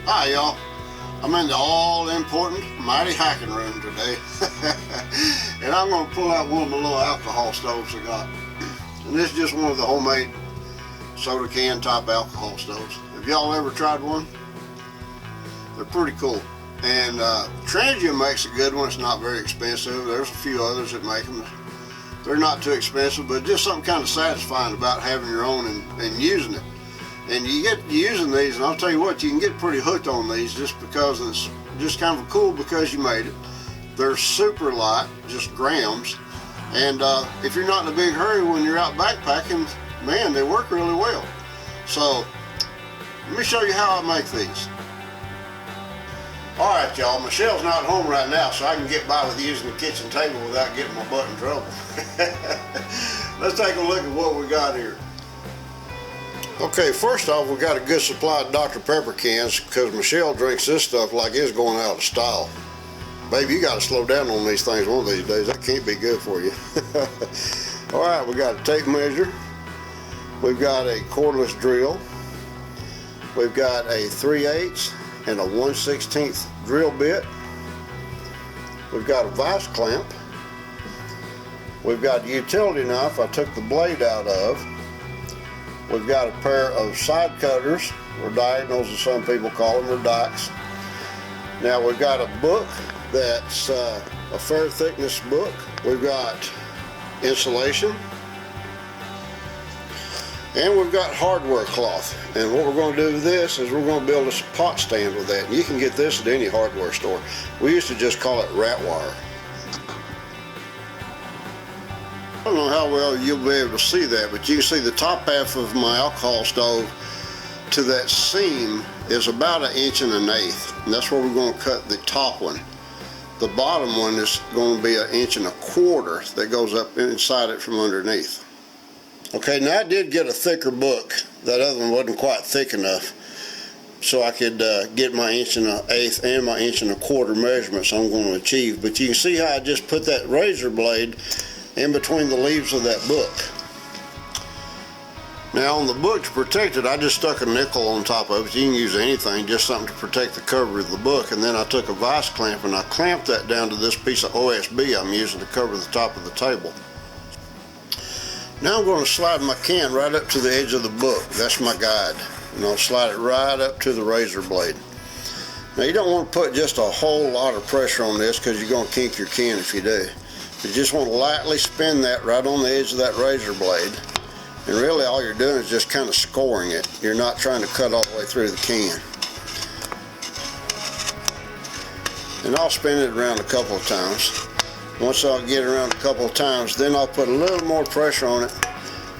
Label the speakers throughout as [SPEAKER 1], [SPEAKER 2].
[SPEAKER 1] Hi y'all, I'm in the all-important Mighty Hiking Room today and I'm going to pull out one of my little alcohol stoves I got. And this is just one of the homemade soda can type alcohol stoves. Have y'all ever tried one? They're pretty cool. And Trangia makes a good one. It's not very expensive. There's a few others that make them. They're not too expensive, but just something kind of satisfying about having your own and using it. And you get using these, and I'll tell you what, you can get pretty hooked on these just because it's just kind of cool because you made it. They're super light, just grams. And if you're not in a big hurry when you're out backpacking, man, they work really well. So let me show you how I make these. Alright y'all, Michelle's not home right now, so I can get by with using the kitchen table without getting my butt in trouble. Let's take a look at what we got here. Okay, first off, we got a good supply of Dr. Pepper cans because Michelle drinks this stuff like it's going out of style. Baby, you got to slow down on these things one of these days. That can't be good for you. Alright, we got a tape measure. We've got a cordless drill. We've got a 3/8 and a 1/16 drill bit. We've got a vise clamp. We've got a utility knife I took the blade out of. We've got a pair of side cutters, or diagonals as some people call them, or dikes. Now we've got a book that's a fair thickness book. We've got insulation. And we've got hardware cloth. And what we're going to do with this is we're going to build us a pot stand with that. And you can get this at any hardware store. We used to just call it rat wire. I don't know how well you'll be able to see that, but you can see the top half of my alcohol stove to that seam is about 1 1/8 and that's where we're going to cut the top one. The bottom one is going to be 1 1/4 that goes up inside it from underneath. Okay, now I did get a thicker book. That other one wasn't quite thick enough, so I could get my 1 1/8 and my 1 1/4 measurements I'm going to achieve. But you can see how I just put that razor blade in between the leaves of that book. Now on the book to protect it, I just stuck a nickel on top of it. You can use anything, just something to protect the cover of the book. And then I took a vise clamp and I clamped that down to this piece of OSB I'm using to cover the top of the table. Now I'm going to slide my can right up to the edge of the book. That's my guide. And I'll slide it right up to the razor blade. Now you don't want to put just a whole lot of pressure on this because you're going to kink your can if you do. You just want to lightly spin that right on the edge of that razor blade. And really all you're doing is just kind of scoring it. You're not trying to cut all the way through the can. And I'll spin it around a couple of times. Once I'll get around a couple of times, then I'll put a little more pressure on it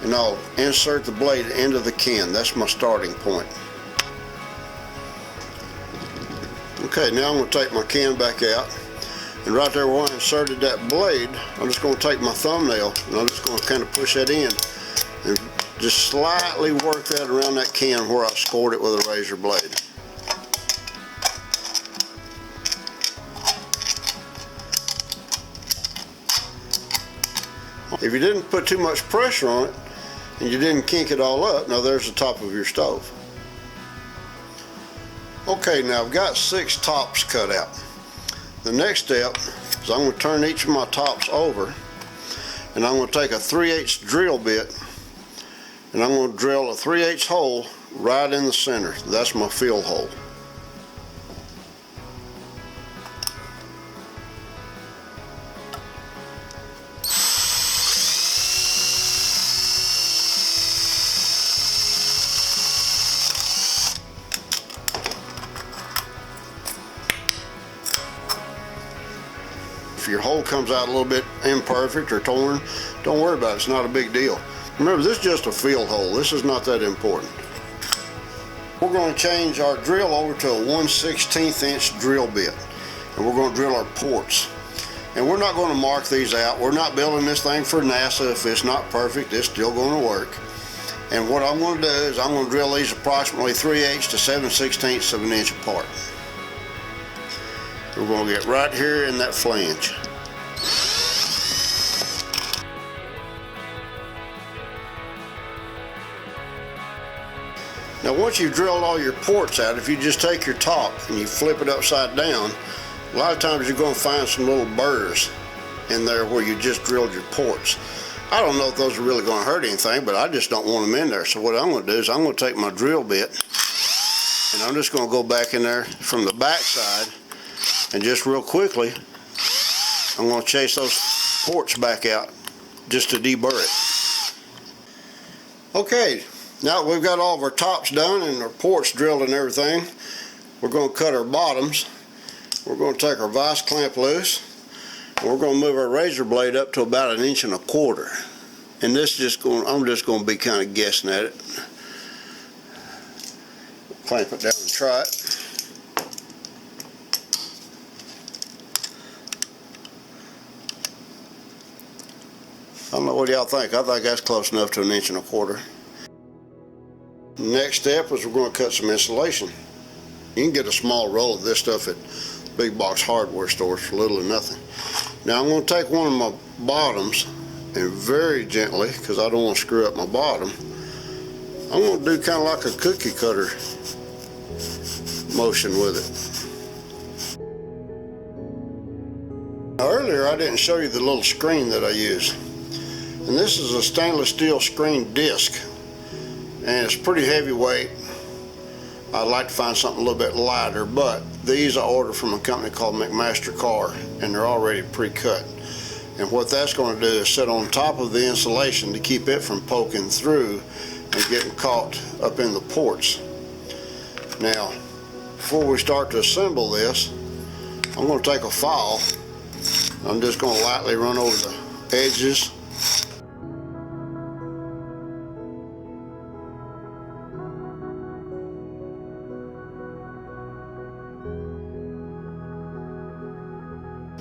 [SPEAKER 1] and I'll insert the blade into the can. That's my starting point. Okay, now I'm going to take my can back out, and right there where I inserted that blade, I'm just going to take my thumbnail and I'm just going to kind of push that in and just slightly work that around that can where I scored it with a razor blade. If you didn't put too much pressure on it and you didn't kink it all up, now there's the top of your stove. Okay, now I've got 6 tops cut out. The next step is I'm going to turn each of my tops over and I'm going to take a 3/8 drill bit and I'm going to drill a 3/8 hole right in the center. That's my fill hole. If your hole comes out a little bit imperfect or torn, don't worry about it. It's not a big deal. Remember, this is just a fill hole. This is not that important. We're going to change our drill over to a 1/16 inch drill bit. And we're going to drill our ports. And we're not going to mark these out. We're not building this thing for NASA. If it's not perfect, it's still going to work. And what I'm going to do is I'm going to drill these approximately 3/8 to 7/16 of an inch apart. We're going to get right here in that flange. Now once you've drilled all your ports out, if you just take your top and you flip it upside down, a lot of times you're going to find some little burrs in there where you just drilled your ports. I don't know if those are really going to hurt anything, but I just don't want them in there. So what I'm going to do is I'm going to take my drill bit and I'm just going to go back in there from the back side, and just real quickly I'm going to chase those ports back out just to deburr it. Okay, now that we've got all of our tops done and our ports drilled and everything, we're going to cut our bottoms. We're going to take our vise clamp loose, and we're going to move our razor blade up to about 1.25 inches. And this I'm just going to be kind of guessing at it. Clamp it down and try it. I don't know what y'all think. I think that's close enough to 1.25 inches. Next step is we're going to cut some insulation. You can get a small roll of this stuff at big box hardware stores for little or nothing. Now I'm going to take one of my bottoms and very gently, because I don't want to screw up my bottom, I'm going to do kind of like a cookie cutter motion with it. Now earlier I didn't show you the little screen that I use. And this is a stainless steel screen disc, and it's pretty heavyweight. I'd like to find something a little bit lighter, but these I ordered from a company called McMaster-Carr, and they're already pre-cut. And what that's going to do is sit on top of the insulation to keep it from poking through and getting caught up in the ports. Now, before we start to assemble this, I'm going to take a file. I'm just going to lightly run over the edges.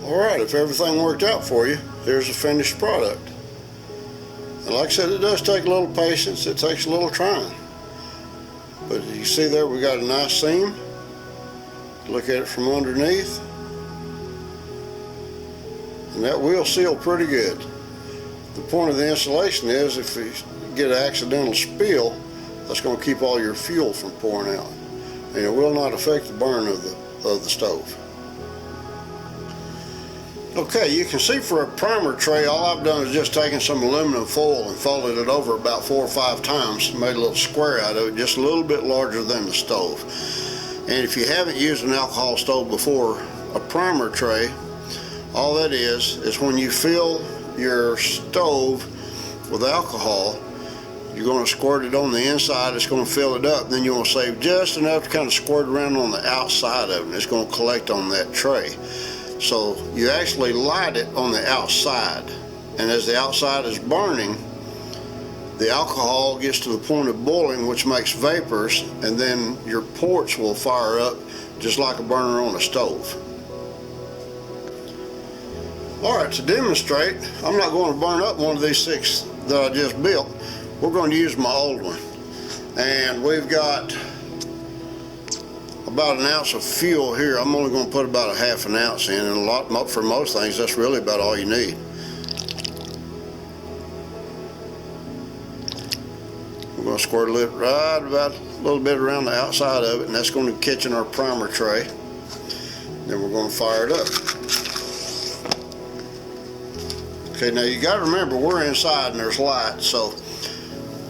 [SPEAKER 1] Alright, if everything worked out for you, here's the finished product. And like I said, it does take a little patience, it takes a little trying. But you see there we got a nice seam. Look at it from underneath. And that will seal pretty good. The point of the insulation is if you get an accidental spill, that's going to keep all your fuel from pouring out. And it will not affect the burn of the stove. Okay, you can see for a primer tray, all I've done is just taken some aluminum foil and folded it over about 4 or 5 times, made a little square out of it, just a little bit larger than the stove. And if you haven't used an alcohol stove before, a primer tray, all that is when you fill your stove with alcohol, you're going to squirt it on the inside, it's going to fill it up, then you want to save just enough to kind of squirt around on the outside of it, and it's going to collect on that tray. So you actually light it on the outside, and as the outside is burning, the alcohol gets to the point of boiling, which makes vapors, and then your ports will fire up just like a burner on a stove. Alright, to demonstrate, I'm not going to burn up one of these 6 that I just built. We're going to use my old one. And we've got about 1 ounce of fuel here. I'm only going to put about 1/2 ounce in, and for most things that's really about all you need. We're going to squirt it right about a little bit around the outside of it, and that's going to catch in our primer tray. Then we're going to fire it up. Okay, now you got to remember we're inside and there's light, so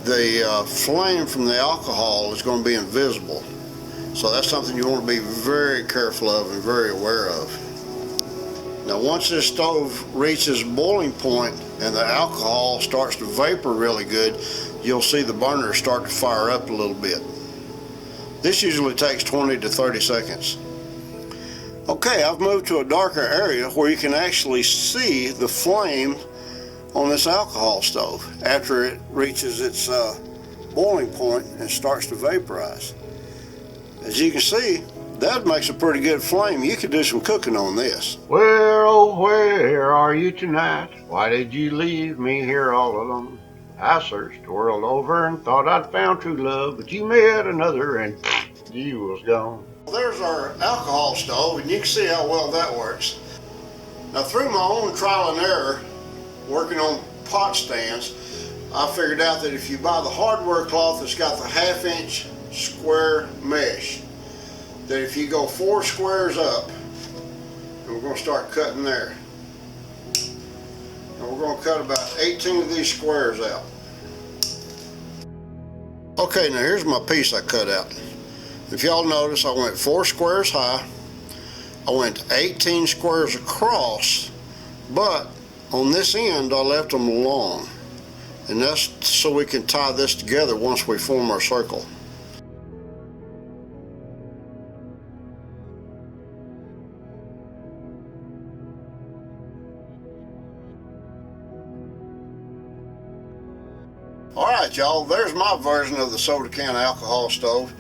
[SPEAKER 1] the flame from the alcohol is going to be invisible. So that's something you want to be very careful of and very aware of. Now once this stove reaches boiling point and the alcohol starts to vapor really good, you'll see the burner start to fire up a little bit. This usually takes 20 to 30 seconds. Okay, I've moved to a darker area where you can actually see the flame on this alcohol stove after it reaches its boiling point and starts to vaporize. As you can see, that makes a pretty good flame. You could do some cooking on this.
[SPEAKER 2] Where, oh, where are you tonight? Why did you leave me here all alone? I searched the world over and thought I'd found true love, but you met another and you was gone.
[SPEAKER 1] There's our alcohol stove, and you can see how well that works. Now through my own trial and error, working on pot stands, I figured out that if you buy the hardware cloth that's got the 1/2 inch square mesh that if you go 4 squares up, and we're going to start cutting there, and we're going to cut about 18 of these squares out. Okay, now here's my piece I cut out. If y'all notice, I went 4 squares high, I went 18 squares across, but on this end I left them long, and that's so we can tie this together once we form our circle. Alright y'all, there's my version of the soda can alcohol stove.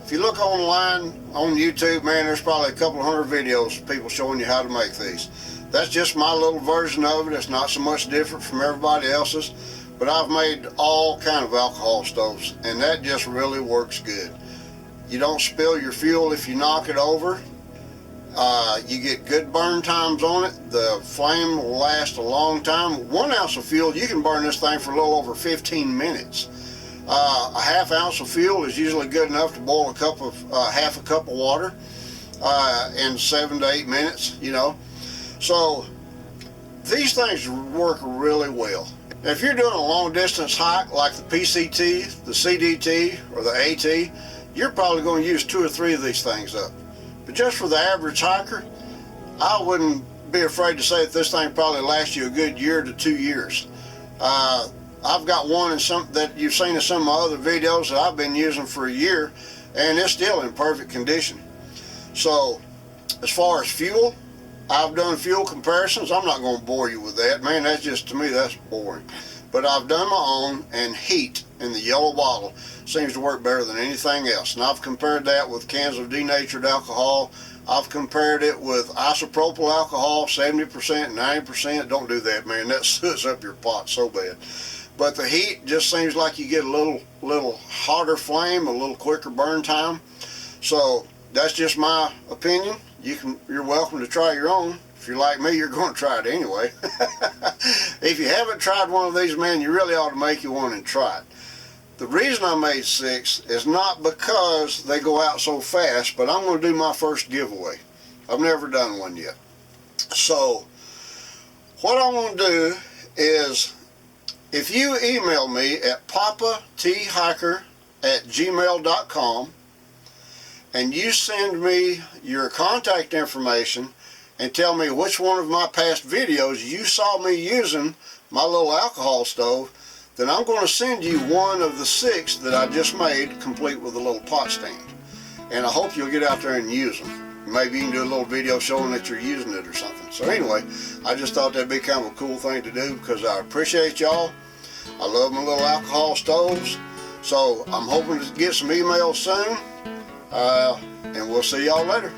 [SPEAKER 1] If you look online on YouTube, man, there's probably a couple hundred videos of people showing you how to make these. That's just my little version of it. It's not so much different from everybody else's, but I've made all kind of alcohol stoves, and that just really works good. You don't spill your fuel if you knock it over. You get good burn times on it. The flame will last a long time. 1 ounce of fuel, you can burn this thing for a little over 15 minutes. A half ounce of fuel is usually good enough to boil half a cup of water in 7 to 8 minutes, you know. So these things work really well. If you're doing a long distance hike like the PCT, the CDT, or the AT, you're probably going to use 2 or 3 of these things up. But just for the average hiker, I wouldn't be afraid to say that this thing probably lasts you a good year to 2 years. I've got one that you've seen in some of my other videos that I've been using for a year, and it's still in perfect condition. So as far as fuel, I've done fuel comparisons. I'm not going to bore you with that, man. That's just, to me, that's boring. But I've done my own, and heat in the yellow bottle seems to work better than anything else. And I've compared that with cans of denatured alcohol. I've compared it with isopropyl alcohol, 70%, 90%. Don't do that, man. That soots up your pot so bad. But the heat just seems like you get a little hotter flame, a little quicker burn time. So that's just my opinion. You're welcome to try your own. If you're like me, you're going to try it anyway. If you haven't tried one of these, man, you really ought to make you one and try it. The reason I made 6 is not because they go out so fast, but I'm going to do my first giveaway. I've never done one yet. So what I'm going to do is, if you email me at papathiker@gmail.com and you send me your contact information and tell me which one of my past videos you saw me using my little alcohol stove, then I'm going to send you one of the 6 that I just made, complete with a little pot stand. And I hope you'll get out there and use them. Maybe you can do a little video showing that you're using it or something. So anyway, I just thought that'd be kind of a cool thing to do, because I appreciate y'all. I love my little alcohol stoves. So I'm hoping to get some emails soon. And we'll see y'all later.